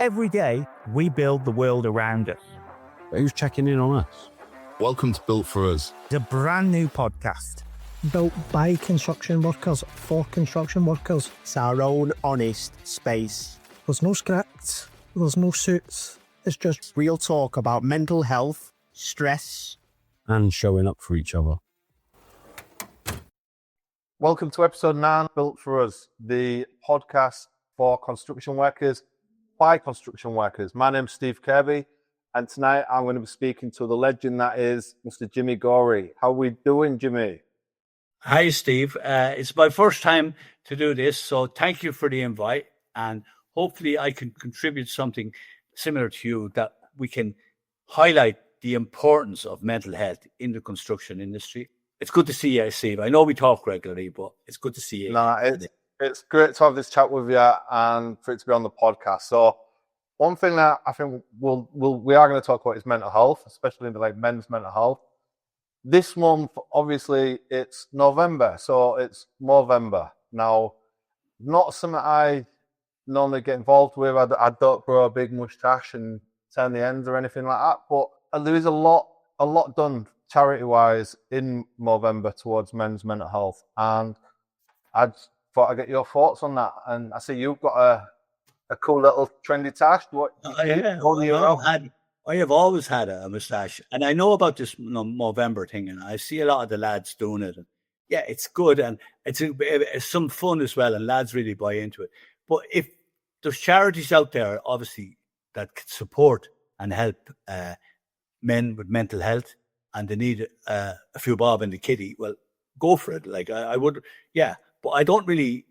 Every day, we build the world around us. But who's checking in on us? Welcome to Built For Us. It's a brand new podcast. Built by construction workers, for construction workers. It's our own honest space. There's no scripts, there's no suits. It's just Real talk about mental health, stress, And showing up for each other. Welcome to episode 9, Built For Us, the podcast for construction workers by construction workers. My name's Steve Kirby, and tonight I'm going to be speaking to the legend that is Mr. Jimmy Gorry. How are we doing, Jimmy? Hi, Steve. It's my first time to do this, so thank you for the invite, and hopefully I can contribute something similar to you that we can highlight the importance of mental health in the construction industry. It's good to see you, Steve. I know we talk regularly, but it's good to see you. No, it's great to have this chat with you and for it to be on the podcast. So one thing that I think we are going to talk about is mental health, especially like men's mental health. This month, obviously, it's November, so it's Movember. Now, not something I normally get involved with. I don't grow a big moustache and turn the ends or anything like that, but there is a lot done charity-wise in Movember towards men's mental health, and I just thought I'd get your thoughts on that. And I see you've got a cool little trendy tash. I have always had a moustache, and I know about this Movember thing, and I see a lot of the lads doing it. And yeah, it's good, and it's some fun as well, and lads really buy into it. But if there's charities out there, obviously, that can support and help men with mental health, and they need a few bob in the kitty, well, go for it. Like I would, yeah. But I don't really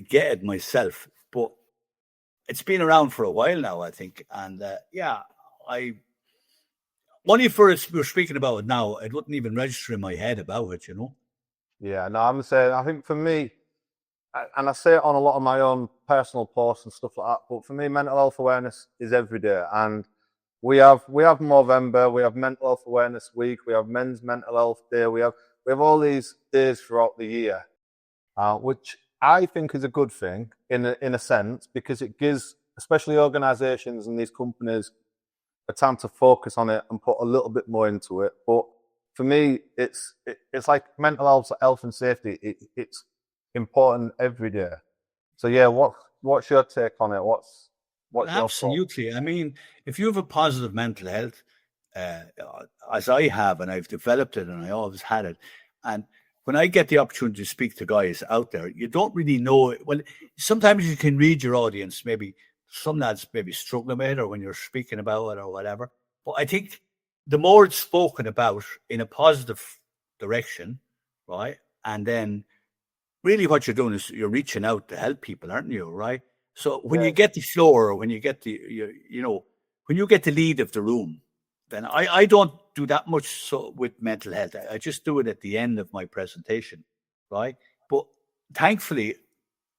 get it myself. But it's been around for a while now, I think, and only for us we're speaking about it now, it wouldn't even register in my head about it, you know. Yeah, no, I'm saying, I think for me, and I say it on a lot of my own personal posts and stuff like that, but for me, mental health awareness is every day. And we have Movember, we have Mental Health Awareness Week, we have Men's Mental Health Day, we have all these days throughout the year, which I think is a good thing in a sense, because it gives, especially organisations and these companies, a time to focus on it and put a little bit more into it. But for me, it's like mental health and safety. It's important every day. So yeah, what's your take on it? What's Absolutely. Your thought? I mean, if you have a positive mental health, as I have, and I've developed it, and I always had it, and when I get the opportunity to speak to guys out there, you don't really know. Well, sometimes you can read your audience. Maybe some lads maybe struggling with it, or when you're speaking about it or whatever. But I think the more it's spoken about in a positive direction, right? And then really what you're doing is you're reaching out to help people, aren't you? Right? So when you get the floor, or when you get when you get the lead of the room, then I don't do that much so with mental health. I just do it at the end of my presentation, right? But thankfully,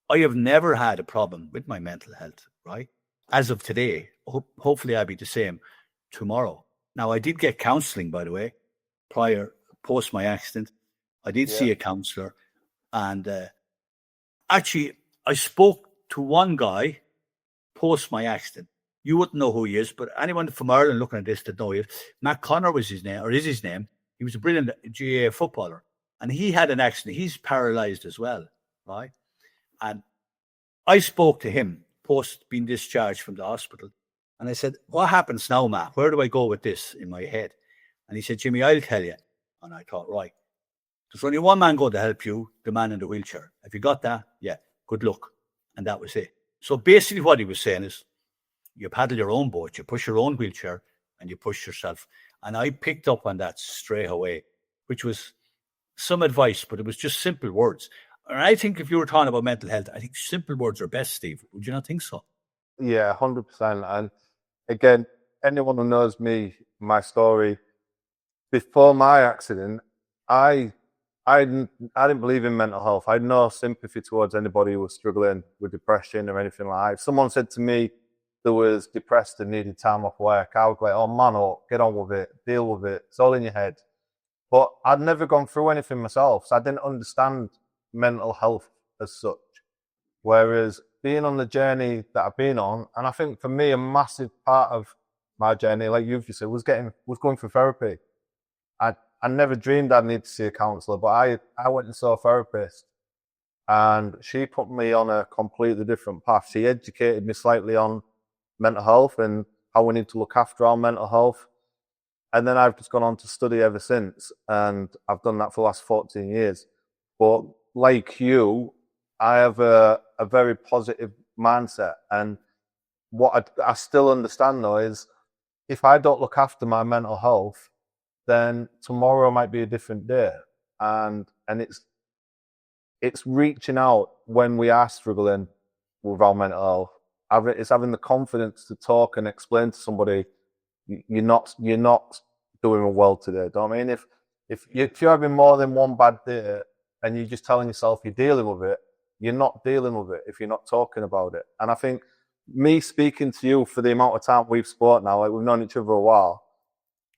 I have never had a problem with my mental health, right? As of today, hopefully I'll be the same tomorrow. Now, I did get counselling, by the way, post my accident. I did see a counsellor, and actually, I spoke to one guy post my accident. You wouldn't know who he is, but anyone from Ireland looking at this would know it. Matt Connor was his name, or is his name. He was a brilliant GAA footballer, and he had an accident. He's paralysed as well, right? And I spoke to him post being discharged from the hospital, and I said, "What happens now, Matt? Where do I go with this in my head?" And he said, "Jimmy, I'll tell you." And I thought, right, there's only one man going to help you, the man in the wheelchair. Have you got that? Yeah, good luck. And that was it. So basically what he was saying is, you paddle your own boat, you push your own wheelchair, and you push yourself. And I picked up on that straight away, which was some advice, but it was just simple words. And I think if you were talking about mental health, I think simple words are best, Steve. Would you not think so? Yeah, 100%. And again, anyone who knows me, my story, before my accident, I didn't believe in mental health. I had no sympathy towards anybody who was struggling with depression or anything like that. If someone said to me they was depressed and needed time off work, I would go, "Oh, man up, get on with it, deal with it. It's all in your head." But I'd never gone through anything myself, so I didn't understand mental health as such. Whereas being on the journey that I've been on, and I think for me, a massive part of my journey, like you've just said, was going for therapy. I never dreamed I'd need to see a counsellor, but I went and saw a therapist, and she put me on a completely different path. She educated me slightly on mental health and how we need to look after our mental health. And then I've just gone on to study ever since, and I've done that for the last 14 years. But like you, I have a very positive mindset. And what I still understand though is if I don't look after my mental health, then tomorrow might be a different day. And it's reaching out when we are struggling with our mental health. It's having the confidence to talk and explain to somebody, you're not doing well today. Don't I mean? If you're having more than one bad day and you're just telling yourself you're dealing with it, you're not dealing with it if you're not talking about it. And I think me speaking to you for the amount of time we've spoken now, like we've known each other a while,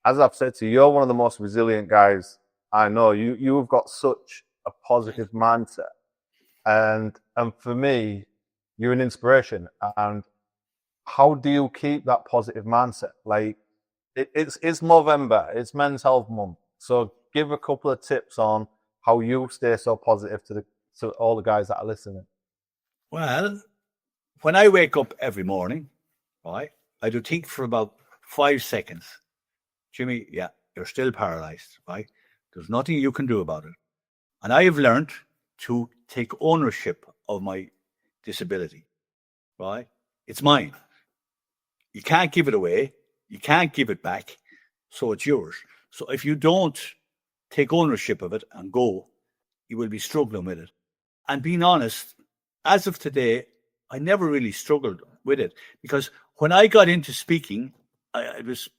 as I've said to you, you're one of the most resilient guys I know. You've got such a positive mindset, and for me, you're an inspiration. And how do you keep that positive mindset? Like it's Movember, it's Men's Health Month. So give a couple of tips on how you stay so positive to all the guys that are listening. Well, when I wake up every morning, right, I do think for about 5 seconds. Jimmy, yeah, you're still paralyzed, right? There's nothing you can do about it. And I have learned to take ownership of my disability, right? It's mine. You can't give it away. You can't give it back. So it's yours. So if you don't take ownership of it and go, you will be struggling with it. And being honest, as of today, I never really struggled with it because when I got into speaking, it was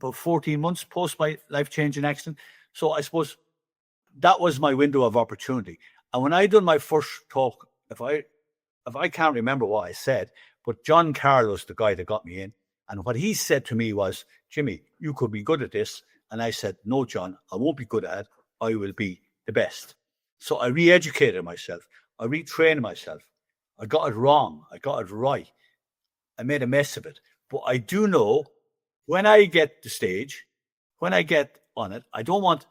about 14 months post my life-changing accident. So I suppose that was my window of opportunity. And when I done my first talk, if I can't remember what I said, but John Carlos, the guy that got me in, and what he said to me was, Jimmy, you could be good at this. And I said, no, John, I won't be good at it. I will be the best. So I re-educated myself. I retrained myself. I got it wrong. I got it right. I made a mess of it. But I do know when I get the stage, when I get on it, I don't want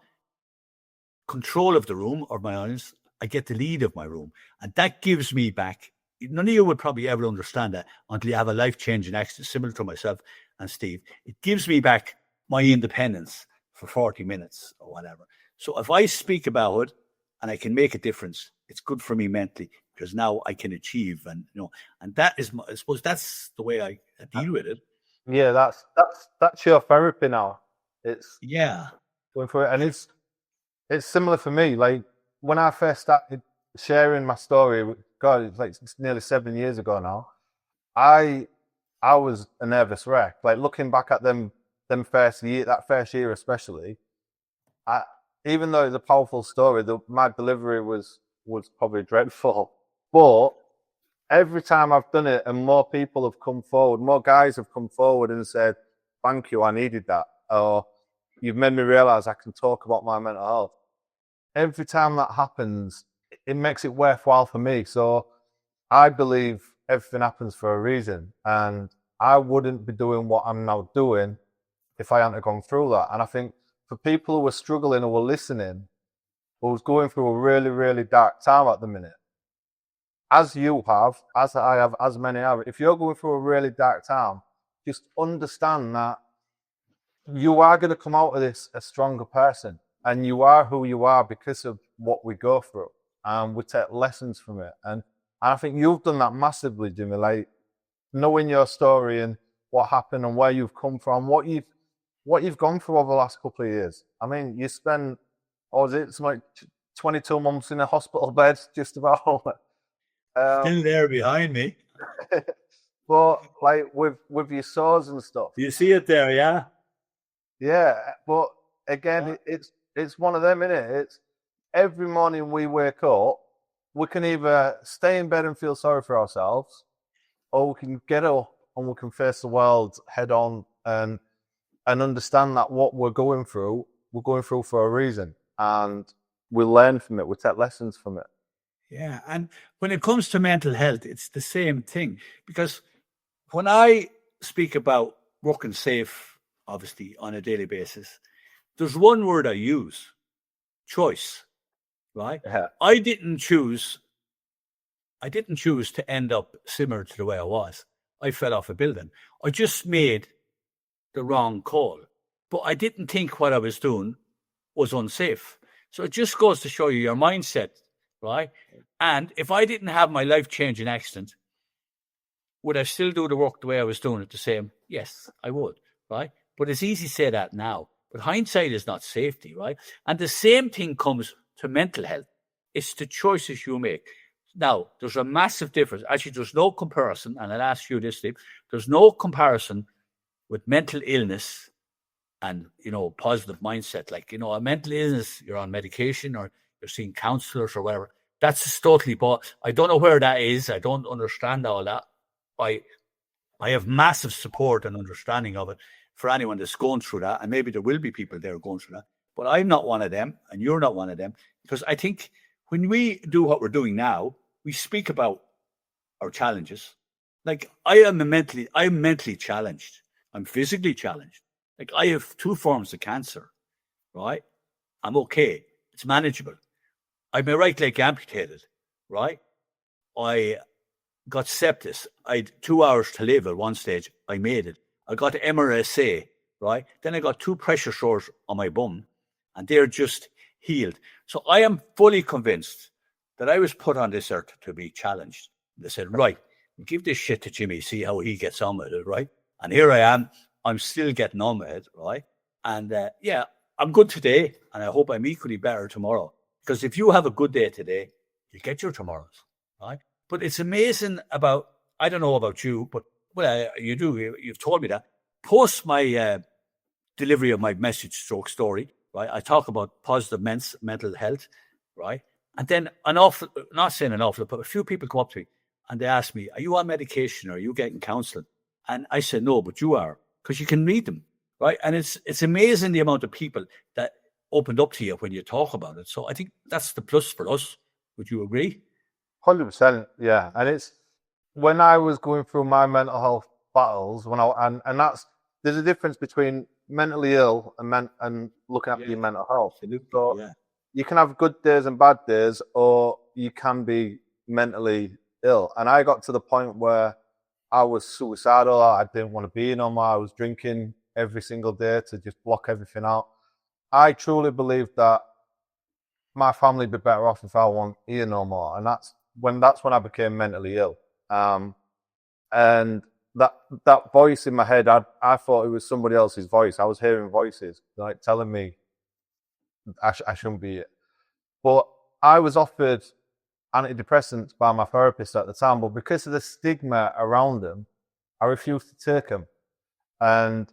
control of the room or my audience. I get the lead of my room. And that gives me back. None of you would probably ever understand that until you have a life-changing accident similar to myself and Steve. It gives me back my independence for 40 minutes or whatever. So if I speak about it and I can make a difference, it's good for me mentally because now I can achieve and that is I suppose that's the way I deal with it. Yeah, that's your therapy now. It's going for it, and it's similar for me. Like when I first started sharing my story, God, it's nearly 7 years ago now. I was a nervous wreck. Like looking back at them first year especially, even though it's a powerful story, my delivery was probably dreadful. But every time I've done it and more people have come forward, more guys have come forward and said, thank you, I needed that. Or you've made me realize I can talk about my mental health. Every time that happens, it makes it worthwhile for me. So I believe everything happens for a reason. And I wouldn't be doing what I'm now doing if I hadn't gone through that. And I think for people who are struggling or were listening, who's going through a really, really dark time at the minute, as you have, as I have, as many have, if you're going through a really dark time, just understand that you are going to come out of this a stronger person. And you are who you are because of what we go through. And we take lessons from it. And I think you've done that massively, Jimmy, like knowing your story and what happened and where you've come from, what you've gone through over the last couple of years. I mean, you spent, it's like 22 months in a hospital bed, just about. Still there behind me. But like with your sores and stuff. You see it there, yeah? Yeah, but again, it's one of them, innit? It's every morning we wake up, we can either stay in bed and feel sorry for ourselves, or we can get up and we can face the world head on and understand that what we're going through for a reason. And we learn from it, we take lessons from it. Yeah. And when it comes to mental health, it's the same thing. Because when I speak about working safe, obviously, on a daily basis, there's one word I use: choice, right? Yeah. I didn't choose to end up similar to the way I was. I fell off a building. I just made the wrong call. But I didn't think what I was doing was unsafe. So it just goes to show you your mindset, right? And if I didn't have my life-changing accident, would I still do the work the way I was doing it the same? Yes, I would, right? But it's easy to say that now. But hindsight is not safety, right? And the same thing comes to mental health. It's the choices you make. Now, there's a massive difference. Actually, there's no comparison, and I'll ask you this, Steve. There's no comparison with mental illness and, positive mindset. Like, a mental illness, you're on medication or you're seeing counselors or whatever. That's just totally, but I don't know where that is. I don't understand all that. I have massive support and understanding of it for anyone that's going through that. And maybe there will be people there going through that. But I'm not one of them, and you're not one of them. Because I think when we do what we're doing now, we speak about our challenges. Like, I'm mentally challenged. I'm physically challenged. Like, I have 2 forms of cancer, right? I'm okay. It's manageable. I have my right leg amputated, right? I got sepsis. I had 2 hours to live at one stage. I made it. I got MRSA, right? Then I got 2 pressure sores on my bum, and they're just healed. So I am fully convinced that I was put on this earth to be challenged. They said, right, give this shit to Jimmy, see how he gets on with it, right? And here I am. I'm still getting on with it, right? And I'm good today, and I hope I'm equally better tomorrow. Because if you have a good day today, you get your tomorrows, right? But it's amazing about, I don't know about you, but you do, you've told me that. Post my delivery of my message stroke story, right? I talk about positive mental health, right? And then not saying an awful lot, but a few people come up to me and they ask me, are you on medication or are you getting counseling? And I said, no, but you are, because you can read them, right? And it's amazing the amount of people that opened up to you when you talk about it. So I think that's the plus for us. Would you agree? 100%, yeah. And it's when I was going through my mental health battles, there's a difference between mentally ill and looking after your mental health. So you can have good days and bad days, or you can be mentally ill. And I got to the point where I was suicidal. I didn't want to be no more. I was drinking every single day to just block everything out. I truly believe that my family would be better off if I wasn't here no more. And that's when I became mentally ill. And that voice in my head, I thought it was somebody else's voice. I was hearing voices like telling me I shouldn't be it. But I was offered antidepressants by my therapist at the time, but because of the stigma around them, I refused to take them. And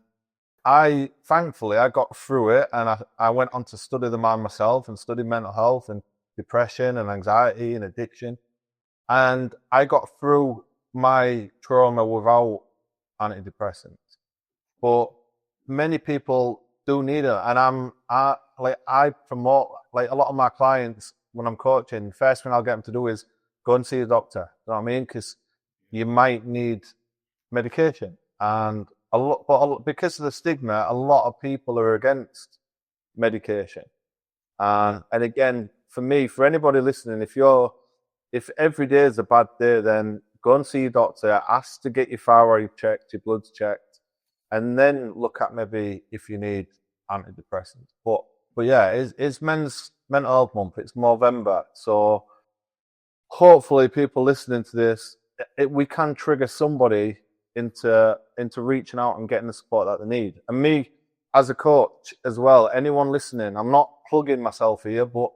thankfully, I got through it, and I went on to study the mind myself and study mental health and depression and anxiety and addiction. And I got through my trauma without antidepressants. But many people do need it. And I promote, like a lot of my clients, when I'm coaching, first thing I'll get them to do is go and see a doctor. You know what I mean? Because you might need medication. And because of the stigma, a lot of people are against medication. And again, for me, for anybody listening, if every day is a bad day, then go and see your doctor, ask to get your thyroid checked, your bloods checked, and then look at maybe if you need antidepressants. But yeah, it's Men's Mental Health Month. It's Movember. So hopefully people listening to this, we can trigger somebody into reaching out and getting the support that they need. And me as a coach as well, anyone listening, I'm not plugging myself here, but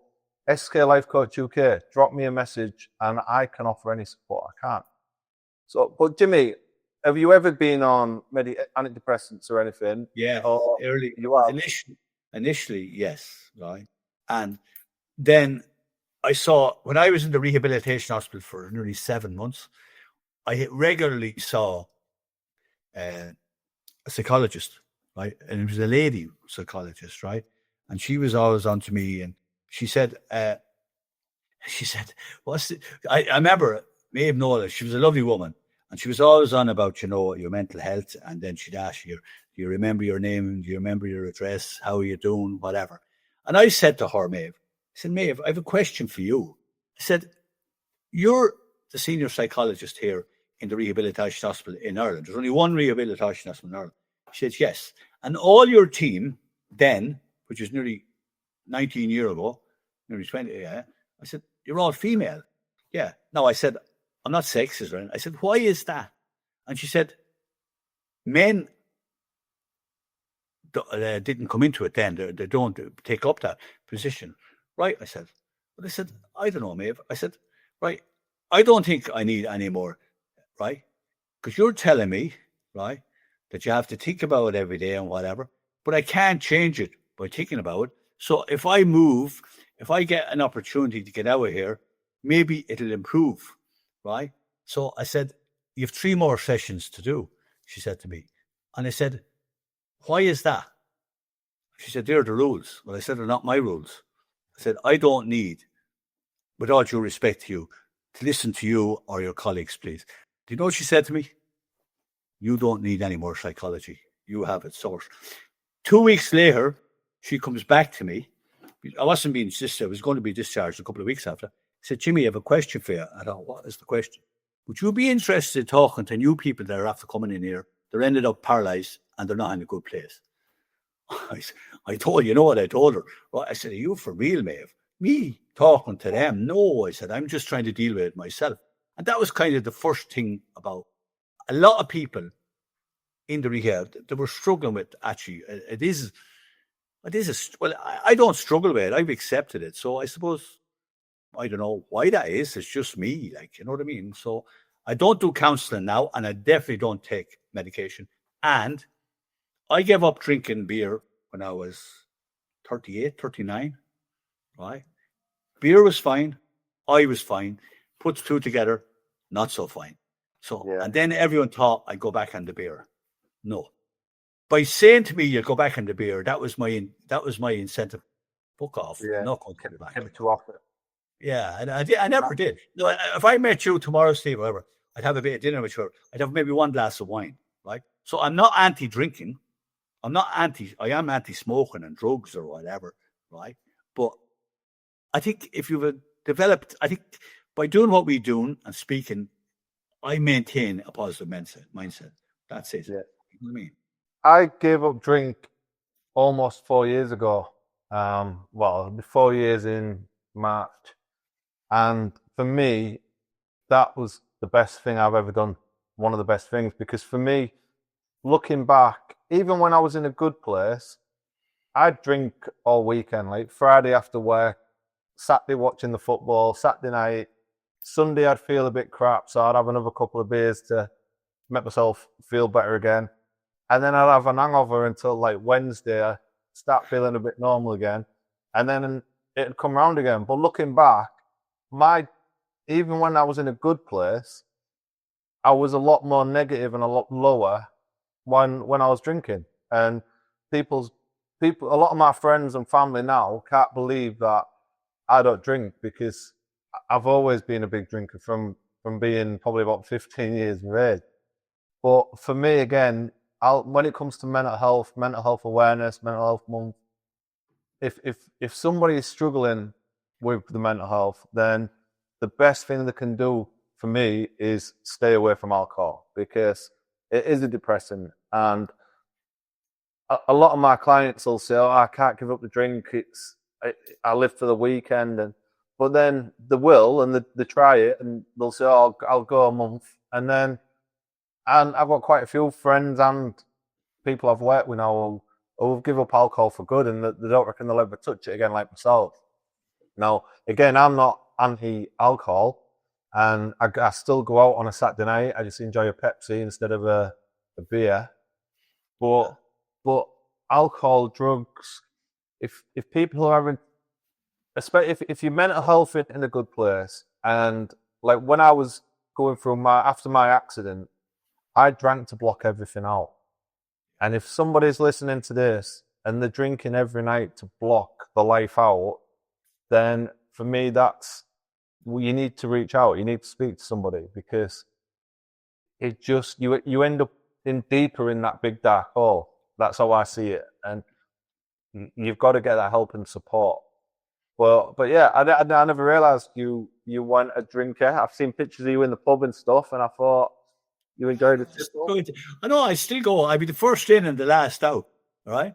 SKLifeCoachUK, drop me a message and I can offer any support I can. So, but Jimmy, have you ever been on antidepressants or anything? Yeah, early. You are initially, yes, right. And then I saw, when I was in the rehabilitation hospital for nearly 7 months, I regularly saw a psychologist, right? And it was a lady psychologist, right? And she was always on to me, and she said, She said, what's the, I remember Maeve Nolan, she was a lovely woman, and she was always on about, your mental health, and then she'd ask you, do you remember your name? Do you remember your address? How are you doing? Whatever. And I said to her, Maeve, Maeve, I have a question for you. I said, you're the senior psychologist here in the rehabilitation hospital in Ireland. There's only one rehabilitation hospital in Ireland. She said, yes. And all your team then, which is nearly 19 years ago, nearly 20, yeah, I said, you're all female. Yeah. No, I said, I'm not sexist, right? I said, why is that? And she said, men didn't come into it then. They don't take up that position. Right, I said. But I said, I don't know, Maeve. I said, right, I don't think I need any more, right? Because you're telling me, right, that you have to think about it every day and whatever, but I can't change it by thinking about it. So if I move, if I get an opportunity to get out of here, maybe it'll improve, right? So I said, you have 3 more sessions to do, she said to me. And I said, why is that? She said, they're the rules. Well, I said, they're not my rules. I said, I don't need, with all due respect to you, to listen to you or your colleagues, please. Do you know what she said to me? You don't need any more psychology. You have it sorted. 2 weeks later, she comes back to me. I wasn't being discharged. I was going to be discharged a couple of weeks after. Said, Jimmy, I have a question for you. I thought, what is the question? Would you be interested in talking to new people that are after coming in here? They're ended up paralyzed and they're not in a good place. I told you know what I told her. Right? I said, are you for real, Maeve? Me talking to them? No, I said, I'm just trying to deal with it myself. And that was kind of the first thing about a lot of people in the rehab that were struggling with. Actually, well, I don't struggle with it. I've accepted it. So I suppose, I don't know why that is. It's just me, like, you know what I mean? So I don't do counseling now, and I definitely don't take medication. And I gave up drinking beer when I was 38, 39, right? Beer was fine. I was fine. Put the two together, not so fine. So, yeah. And then everyone thought I'd go back on the beer. No. By saying to me, you'll go back on the beer, that was my incentive. Fuck off. Yeah. I'm not going to go back. Kept too often. Yeah, and I never did. No, if I met you tomorrow, Steve, or whatever, I'd have a bit of dinner with you. I'd have maybe one glass of wine, right? So I'm not anti-drinking. I am anti-smoking and drugs or whatever, right? But I think if you've developed, I think by doing what we're doing and speaking, I maintain a positive mindset. That's it. Yeah. You know what I mean? I gave up drink almost 4 years ago. 4 years in March. And for me, that was the best thing I've ever done. One of the best things, because for me, looking back, even when I was in a good place, I'd drink all weekend, like Friday after work, Saturday watching the football, Saturday night, Sunday I'd feel a bit crap, so I'd have another couple of beers to make myself feel better again. And then I'd have an hangover until like Wednesday, I start feeling a bit normal again. And then it'd come round again. But looking back, even when I was in a good place, I was a lot more negative and a lot lower when I was drinking. And people, a lot of my friends and family now can't believe that I don't drink, because I've always been a big drinker from being probably about 15 years of age. But for me, again, when it comes to mental health awareness, mental health month, if somebody is struggling with the mental health, then the best thing they can do for me is stay away from alcohol, because it is a depressant. And a lot of my clients will say, "Oh, I can't give up the drink. I live for the weekend." But then they will, and they try it, and they'll say, "Oh, I'll go a month," and I've got quite a few friends and people I've worked with now who'll give up alcohol for good, and they don't reckon they'll ever touch it again, like myself. Now, again, I'm not anti-alcohol, and I still go out on a Saturday night. I just enjoy a Pepsi instead of a beer. But alcohol, drugs, if people are having, especially if your mental health is in a good place, and like when I was going through after my accident, I drank to block everything out. And if somebody's listening to this and they're drinking every night to block the life out, then for me, that's you need to reach out. You need to speak to somebody, because it just you end up in deeper in that big dark hole. That's how I see it, and you've got to get that help and support. But yeah, I never realised you weren't a drinker. I've seen pictures of you in the pub and stuff, and I thought you enjoyed it. I know, I still go. I'd be the first in and the last out, right?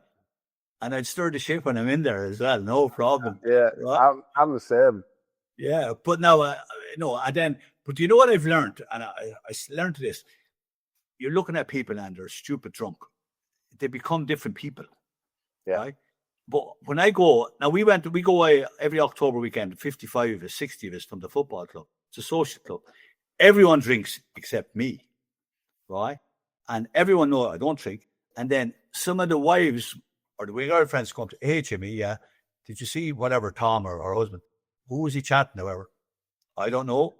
And I'd stir the shit when I'm in there as well, no problem. Yeah, right? I'm the same. Yeah, but now, but you know what I've learned? And I learned this. You're looking at people and they're stupid drunk. They become different people, right? But when I go, now we go away every October weekend, 55 of us, 60 of us from the football club. It's a social club. Everyone drinks except me, right? And everyone knows I don't drink. And then some of the wives or the girlfriends come to, hey, Jimmy, did you see whatever Tom or her husband? Who was he chatting, however? I don't know.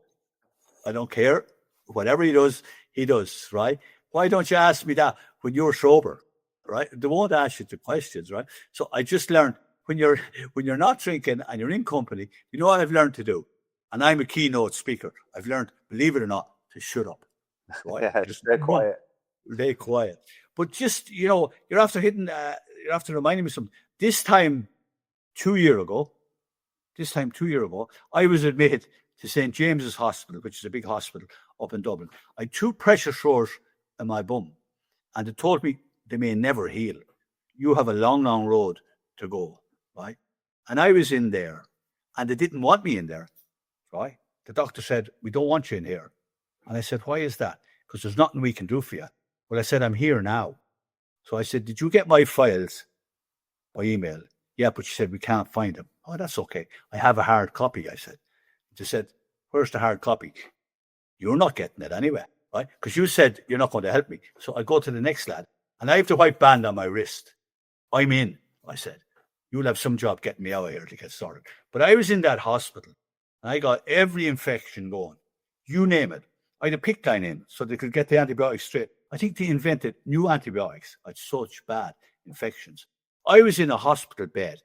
I don't care. Whatever he does, right? Why don't you ask me that when you're sober, right? They won't ask you the questions, right? So I just learned when you're not drinking and you're in company, you know what I've learned to do? And I'm a keynote speaker. I've learned, believe it or not, to shut up. Right? Yeah, just stay quiet. Stay quiet. But just, you're after reminding me something. This time 2 years ago, I was admitted to St. James's Hospital, which is a big hospital up in Dublin. I had 2 pressure sores in my bum, and they told me they may never heal. You have a long, long road to go, right? And I was in there, and they didn't want me in there, right? The doctor said, we don't want you in here. And I said, why is that? Because there's nothing we can do for you. Well, I said, I'm here now. So I said, did you get my files by email? Yeah, but she said, we can't find them. Oh, that's okay. I have a hard copy, I said. She said, where's the hard copy? You're not getting it anyway, right? Because you said you're not going to help me. So I go to the next lad, and I have the white band on my wrist. I'm in, I said. You'll have some job getting me out of here to get started. But I was in that hospital, and I got every infection going. You name it. I had a PICC line in so they could get the antibiotics straight. I think they invented new antibiotics. I had such bad infections. I was in a hospital bed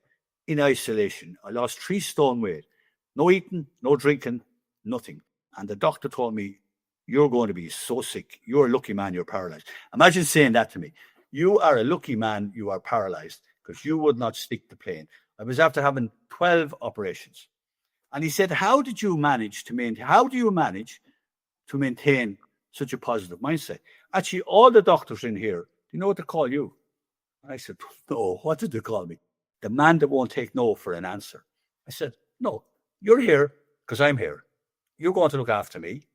in isolation. I lost 3 stone weight. No eating, no drinking, nothing. And the doctor told me, you're going to be so sick. You're a lucky man, you're paralyzed. Imagine saying that to me. You are a lucky man, you are paralyzed, because you would not stick the plane. I was after having 12 operations. And he said, how do you manage to maintain such a positive mindset? Actually, all the doctors in here, do you know what they call you? And I said, no, what did they call me? The man that won't take no for an answer. I said, no, you're here because I'm here. You're going to look after me,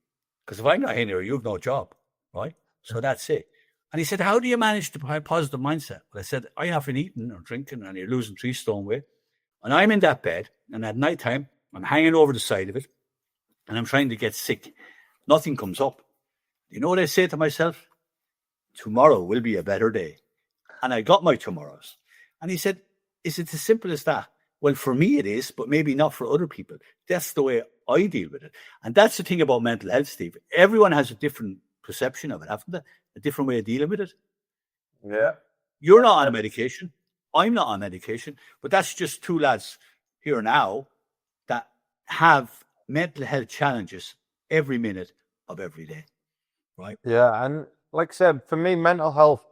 because if I'm not in here, you've no job, right? So that's it. And he said, how do you manage to have a positive mindset? Well, I said, I haven't eaten or drinking, and you're losing 3 stone weight. And I'm in that bed, and at night time, I'm hanging over the side of it, and I'm trying to get sick. Nothing comes up. You know what I say to myself? Tomorrow will be a better day. And I got my tomorrows. And he said, is it as simple as that? Well, for me it is, but maybe not for other people. That's the way I deal with it. And that's the thing about mental health, Steve. Everyone has a different perception of it, haven't they? A different way of dealing with it. Yeah. You're not on a medication. I'm not on medication. But that's just 2 lads here now that have mental health challenges every minute of every day. Right? Yeah, and like I said, for me, mental health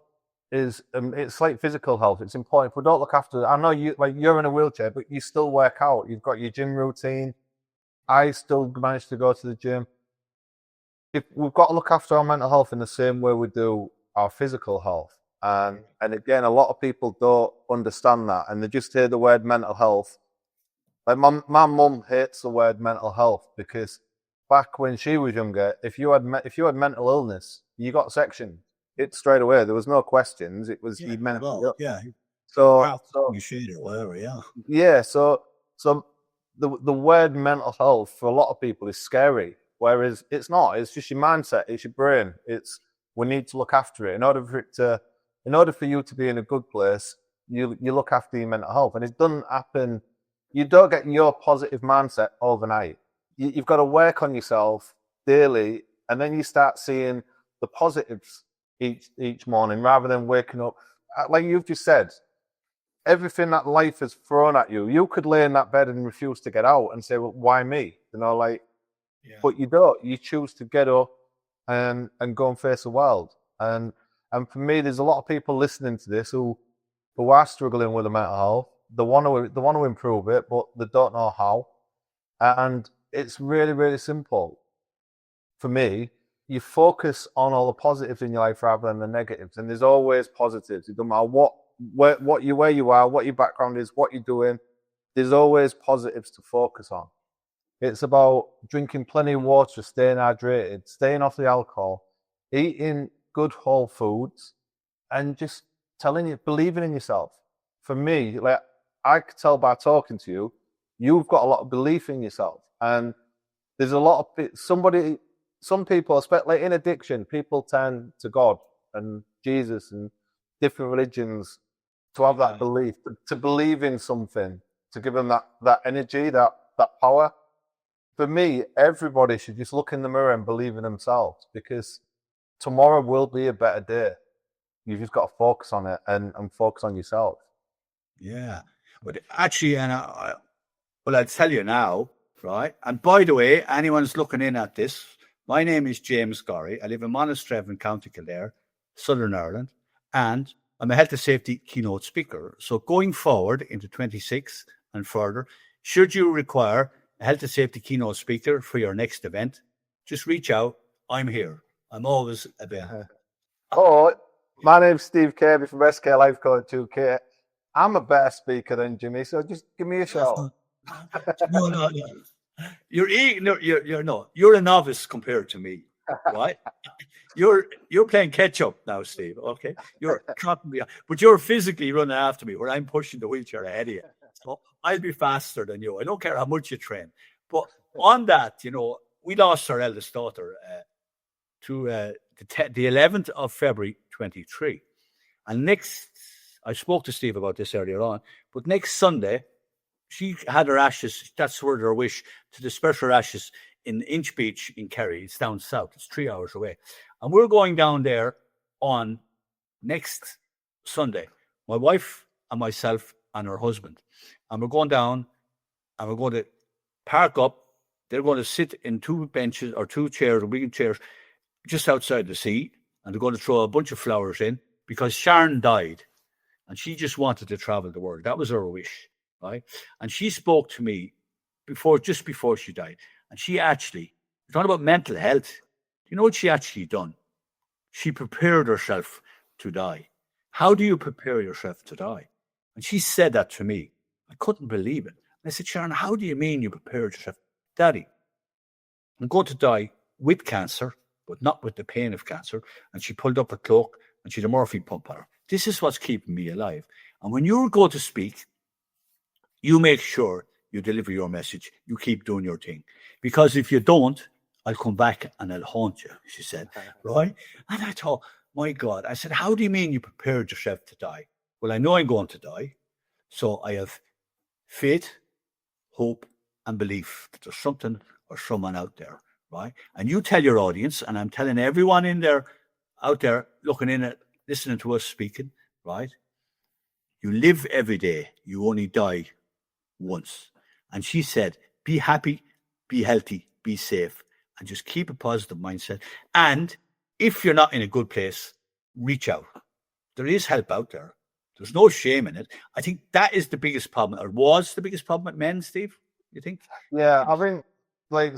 is it's like physical health. It's important. If we don't look after it, I know you're in a wheelchair, but you still work out. You've got your gym routine. I still manage to go to the gym. If we've got to look after our mental health in the same way we do our physical health. And again, a lot of people don't understand that, and they just hear the word mental health. Like my mum hates the word mental health, because back when she was younger, if you had mental illness, you got sectioned. It straight away. There was no questions. It was you mental. Well, yeah. So you should or whatever. Yeah. Yeah. So the word mental health for a lot of people is scary, whereas it's not. It's just your mindset. It's your brain. We need to look after it in order for you to be in a good place. You look after your mental health, and it doesn't happen. You don't get your positive mindset overnight. You've got to work on yourself daily, and then you start seeing the positives each morning, rather than waking up. Like you've just said, everything that life has thrown at you, you could lay in that bed and refuse to get out and say, well, why me? You know, like, but you don't. You choose to get up and go and face the world. And for me, there's a lot of people listening to this who are struggling with the mental health. They want to improve it, but they don't know how. And it's really, really simple. For me, you focus on all the positives in your life rather than the negatives. And there's always positives. It doesn't matter where you are, what your background is, what you're doing. There's always positives to focus on. It's about drinking plenty of water, staying hydrated, staying off the alcohol, eating good whole foods, and just believing in yourself. For me, like I could tell by talking to you, you've got a lot of belief in yourself. And there's a lot of some people, especially like in addiction, people turn to God and Jesus and different religions to have that belief, to believe in something, to give them that energy, that power. For me, everybody should just look in the mirror and believe in themselves, because tomorrow will be a better day. You've just got to focus on it and focus on yourself. Yeah. But actually, and I'll tell you now, right? And by the way, anyone's looking in at this, my name is James Gorry. I live in Monastrevin, County Kildare, Southern Ireland, and I'm a health and safety keynote speaker. So going forward into 26 and further, should you require a health and safety keynote speaker for your next event, just reach out. I'm here. I'm always available. Oh, my name's Steve Kirby from SKLifeCoachUK. I'm a better speaker than Jimmy, so just give me a shout. No. You're a novice compared to me, right? You're playing catch up now, Steve. Okay, you're trotting me, but you're physically running after me, where I'm pushing the wheelchair ahead of you. So I'll be faster than you. I don't care how much you train. But on that, we lost our eldest daughter to the 11th of February 23, and I spoke to Steve about this earlier on, but next Sunday, she had her ashes, that's where her wish, to disperse her ashes in Inch Beach in Kerry. It's down south. It's 3 hours away. And we're going down there on next Sunday, my wife and myself and her husband. And we're going down and we're going to park up. They're going to sit in two benches or two chairs or big chairs just outside the sea. And they're going to throw a bunch of flowers in, because Sharon died and she just wanted to travel the world. That was her wish, right? And she spoke to me just before she died. And she actually, talking about mental health, you know what she actually done? She prepared herself to die. How do you prepare yourself to die? And she said that to me. I couldn't believe it. And I said, Sharon, how do you mean you prepared yourself? Daddy, I'm going to die with cancer, but not with the pain of cancer. And she pulled up a cloak and she had a morphine pump on her. This is what's keeping me alive. And when you go to speak, you make sure you deliver your message. You keep doing your thing. Because if you don't, I'll come back and I'll haunt you, she said, right? And I thought, my God, I said, how do you mean you prepared yourself to die? Well, I know I'm going to die. So I have faith, hope, and belief that there's something or someone out there, right? And you tell your audience, and I'm telling everyone out there looking in at, listening to us speaking, right? You live every day. You only die once. And she said, be happy, be healthy, be safe, and just keep a positive mindset. And if you're not in a good place, reach out. There is help out there. There's no shame in it. I think that is the biggest problem, or was the biggest problem with men, Steve, you think? Yeah, I think, like,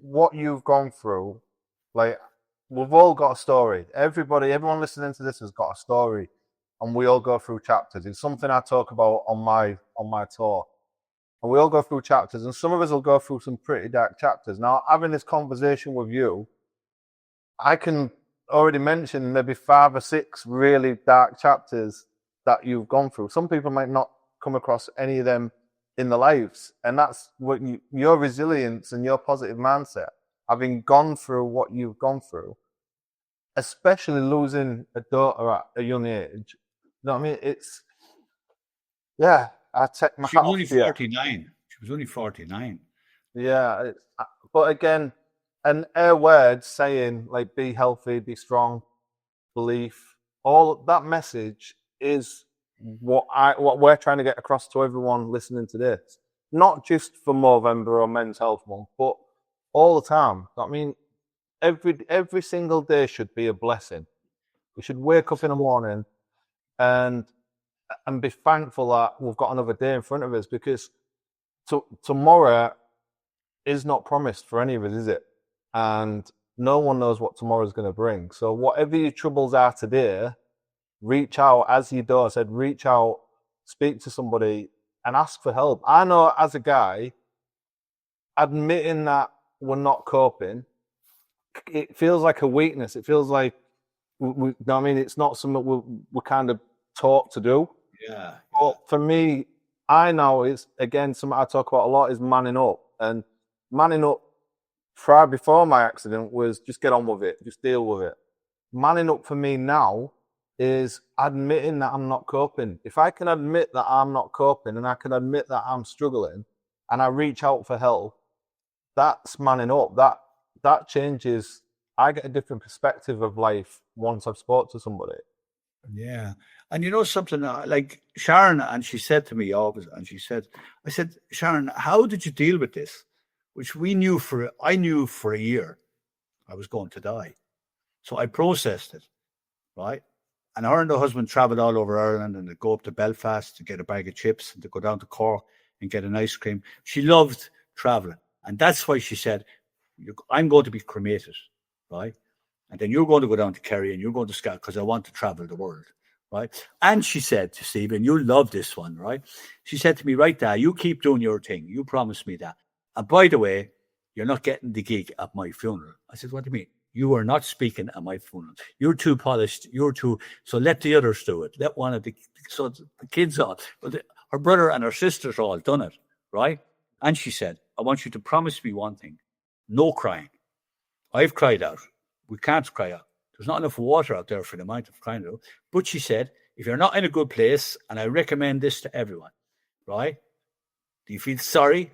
what you've gone through, like, we've all got a story. Everyone listening to this has got a story, and we all go through chapters. It's something I talk about on my tour. And we all go through chapters, and some of us will go through some pretty dark chapters. Now, having this conversation with you, I can already mention maybe 5 or 6 really dark chapters that you've gone through. Some people might not come across any of them in their lives, and that's what your resilience and your positive mindset, having gone through what you've gone through, especially losing a daughter at a young age. You know what I mean? It's, yeah, I take my hat off to you. She was only 49. Yeah, but again, and her words saying, like, be healthy, be strong, belief, all that message is what we're trying to get across to everyone listening to this. not just for Movember or Men's Health Month, but all the time. I mean, every single day should be a blessing. We should wake up in the morning and be thankful that we've got another day in front of us, because tomorrow is not promised for any of us, is it? And no one knows what tomorrow is going to bring. So whatever your troubles are today, reach out, as you do. I said, reach out, speak to somebody and ask for help. I know as a guy, admitting that we're not coping, it feels like a weakness. It feels like, you know what I mean? It's not something we kind of taught to do. Yeah. But for me, I know it's, again, something I talk about a lot is manning up. And manning up prior before my accident was just get on with it, just deal with it. Manning up for me now is admitting that I'm not coping. If I can admit that I'm not coping and I can admit that I'm struggling and I reach out for help, that's manning up. That changes. I get a different perspective of life once I've spoke to somebody. Yeah. And you know something, like Sharon, and she said to me always, and I said, Sharon, how did you deal with this? Which I knew for a year I was going to die. So I processed it, right? And her and her husband traveled all over Ireland, and they'd go up to Belfast to get a bag of chips and to go down to Cork and get an ice cream. She loved traveling. And that's why she said, I'm going to be cremated, right? And then you're going to go down to Kerry and you're going to Scotland because I want to travel the world, right? And she said to Stephen, you'll love this one, right? She said to me, right, Dad, you keep doing your thing. You promised me that. And by the way, you're not getting the gig at my funeral. I said, what do you mean? You are not speaking at my funeral. You're too polished. So let the others do it. Let one of the kids all. Well, her brother and her sisters all done it, right? And she said, I want you to promise me one thing. No crying. I've cried out. We can't cry out. There's not enough water out there for the amount of crying out. But she said, if you're not in a good place, and I recommend this to everyone, right? Do you feel sorry?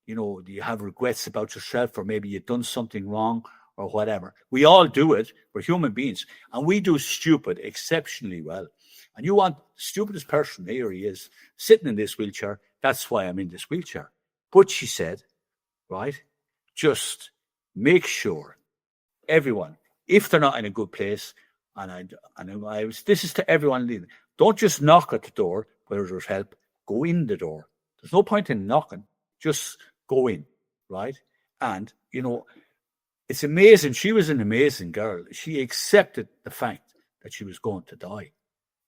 You know, do you have regrets about yourself, or maybe you've done something wrong or whatever? We all do it. We're human beings. And we do stupid exceptionally well. And you want the stupidest person, here he is, sitting in this wheelchair. That's why I'm in this wheelchair. But she said, right, just make sure everyone, if they're not in a good place, this is to everyone, don't just knock at the door where there's help. Go in the door. There's no point in knocking. Just go in, right? And, you know, it's amazing. She was an amazing girl. She accepted the fact that she was going to die,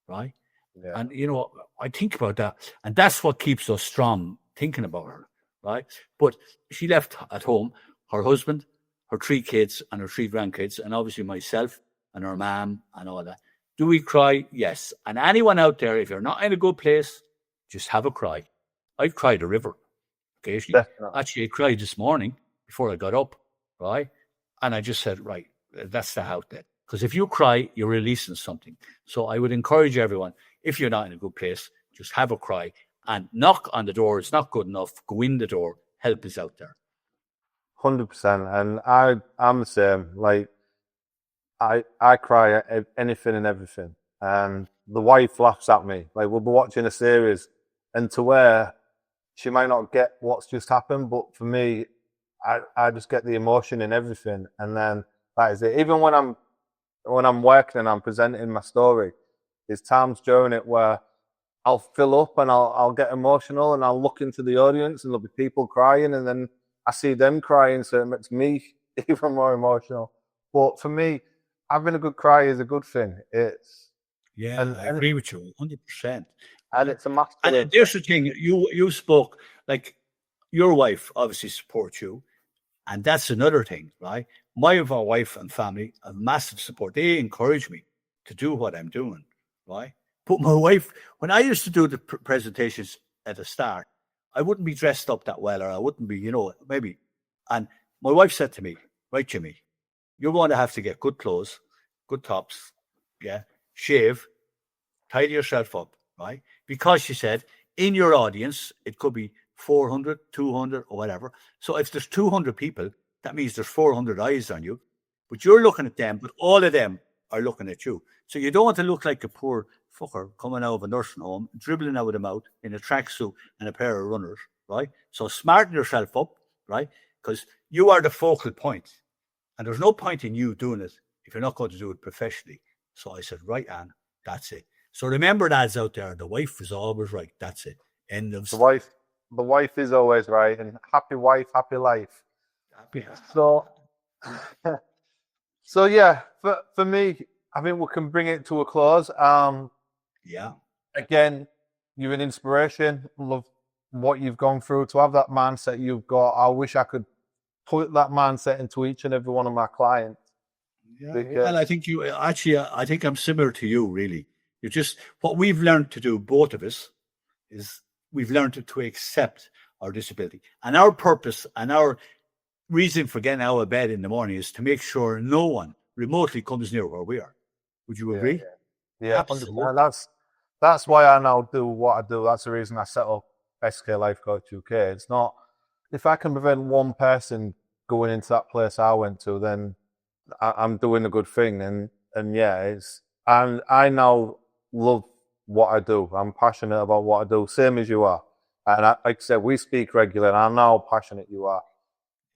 right? Yeah. And, you know, I think about that. And that's what keeps us strong, thinking about her, right? But she left at home, her husband, her 3 kids and her 3 grandkids, and obviously myself and her mom and all that. Do we cry? Yes. And anyone out there, if you're not in a good place, just have a cry. I cried a river. Occasionally. Actually, I cried this morning before I got up, right? And I just said, right, that's the outlet. Because if you cry, you're releasing something. So I would encourage everyone, if you're not in a good place, just have a cry and knock on the door. It's not good enough. Go in the door. Help is out there. 100%. And I'm the same. Like, I cry at anything and everything. And the wife laughs at me. Like, we'll be watching a series, and to where she might not get what's just happened, but for me, I just get the emotion in everything. And then that is it. Even when I'm working and I'm presenting my story, there's times during it where I'll fill up and I'll get emotional, and I'll look into the audience and there'll be people crying, and then I see them crying, so it makes me even more emotional. But for me, having a good cry is a good thing. I agree with you 100%. And it's a massive. And there's the thing, you spoke, like, your wife obviously supports you, and that's another thing, right? My wife and family have massive support. They encourage me to do what I'm doing, right? But my wife, when I used to do the presentations at the start, I wouldn't be dressed up that well, or I wouldn't be, maybe. And my wife said to me, right, Jimmy, you're going to have to get good clothes, good tops, shave, tidy yourself up, right? Because she said, in your audience, it could be 400, 200 or whatever. So if there's 200 people, that means there's 400 eyes on you. But you're looking at them, but all of them are looking at you. So you don't want to look like a poor fucker coming out of a nursing home, dribbling out of the mouth in a tracksuit and a pair of runners, right? So smarten yourself up, right? Because you are the focal point. And there's no point in you doing it if you're not going to do it professionally. So I said, right, Anne, that's it. So remember, lads out there, the wife is always right. That's it. End of The wife is always right, and happy wife, happy life. Happy. So, so yeah, for me, I think we can bring it to a close. Yeah. Again, you're an inspiration. Love what you've gone through. To have that mindset you've got, I wish I could put that mindset into each and every one of my clients. Yeah. Well, I think I think I'm similar to you, really. You just, what we've learned to do, both of us, is we've learned to accept our disability. And our purpose and our reason for getting out of bed in the morning is to make sure no one remotely comes near where we are. Would you agree? Yeah, Absolutely. That's why I now do what I do. That's the reason I set up SKLifeCoachUK. It's not, if I can prevent one person going into that place I went to, then I'm doing a good thing. And yeah, and I now love what I do. I'm passionate about what I do, same as you are. And like I said, we speak regularly, and I know how passionate you are.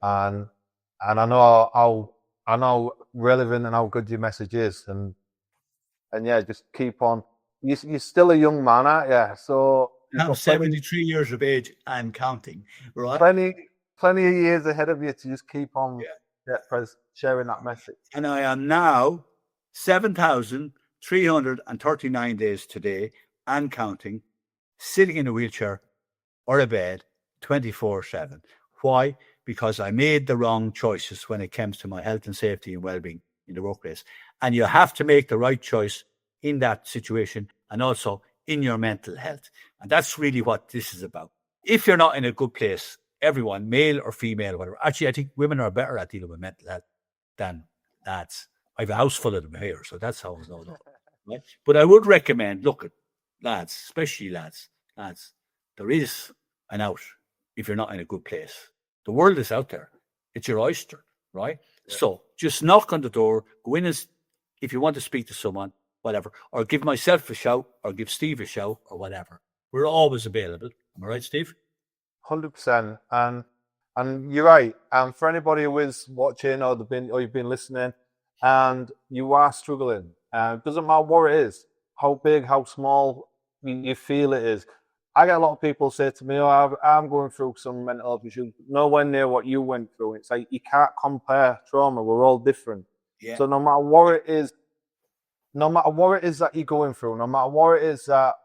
And I know how relevant and how good your message is. And yeah, just keep on. You're still a young man, aren't you? So I'm 73 years of age and counting, right? Plenty of years ahead of you to just keep on sharing that message. And I am now 7,339 days today and counting, sitting in a wheelchair or a bed 24/7. Why? Because I made the wrong choices when it comes to my health and safety and well-being in the workplace. And you have to make the right choice in that situation and also in your mental health. And that's really what this is about. If you're not in a good place, everyone, male or female, whatever. Actually, I think women are better at dealing with mental health than lads. I have a house full of them here, so that's how I know that. Right? But I would recommend, look at lads, especially lads, there is an out if you're not in a good place. The world is out there. It's your oyster, right? Yeah. So just knock on the door, go in as if you want to speak to someone, whatever, or give myself a shout, or give Steve a shout, or whatever. We're always available. Am I right, Steve? 100%. And you're right. And for anybody who is watching or you've been listening, and you are struggling, it doesn't matter what it is, how big, how small you feel it is. I get a lot of people say to me, "Oh, I'm going through some mental health issues." Nowhere near what you went through. It's like you can't compare trauma. We're all different. Yeah. So no matter what it is that you're going through, no matter what it is that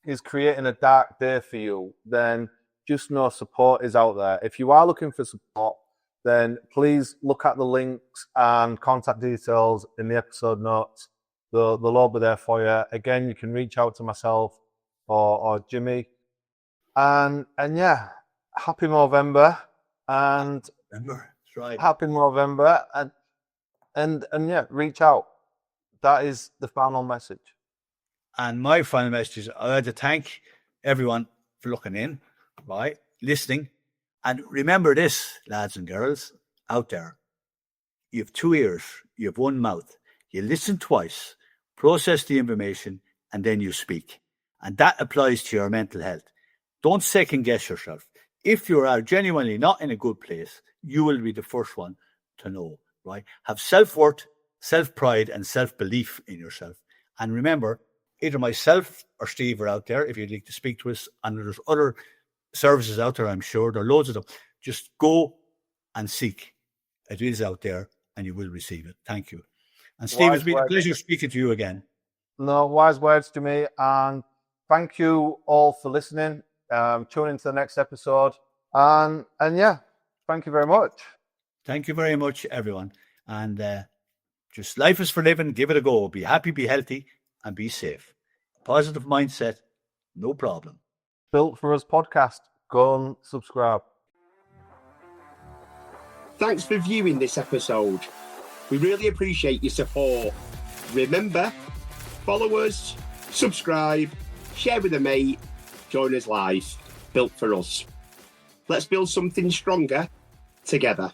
is creating a dark day for you, then just know support is out there. If you are looking for support, then please look at the links and contact details in the episode notes. They'll all be there for you. Again, you can reach out to myself or Jimmy. And yeah, happy Movember. And November, that's right. Happy Movember. And yeah, reach out. That is the final message. And my final message is I'd like to thank everyone for looking in, right? Listening. And remember this, lads and girls out there. You have 2 ears, you have 1 mouth. You listen twice, process the information, and then you speak. And that applies to your mental health. Don't second guess yourself. If you are genuinely not in a good place, you will be the first one to know, right? Have self-worth, self-pride, and self-belief in yourself. And remember, either myself or Steve are out there if you'd like to speak to us. And there's other services out there, I'm sure. There are loads of them. Just go and seek. It is out there and you will receive it. Thank you. And Steve, it's been a pleasure speaking to you again. No, wise words to me. And thank you all for listening. Tune into the next episode. And yeah, thank you very much. Thank you very much, everyone. And just life is for living. Give it a go. Be happy, be healthy, and be safe. Positive mindset, no problem. Built for Us podcast. Go and subscribe. Thanks for viewing this episode. We really appreciate your support. Remember, follow us, subscribe, share with a mate, join us live. Built for Us. Let's build something stronger together.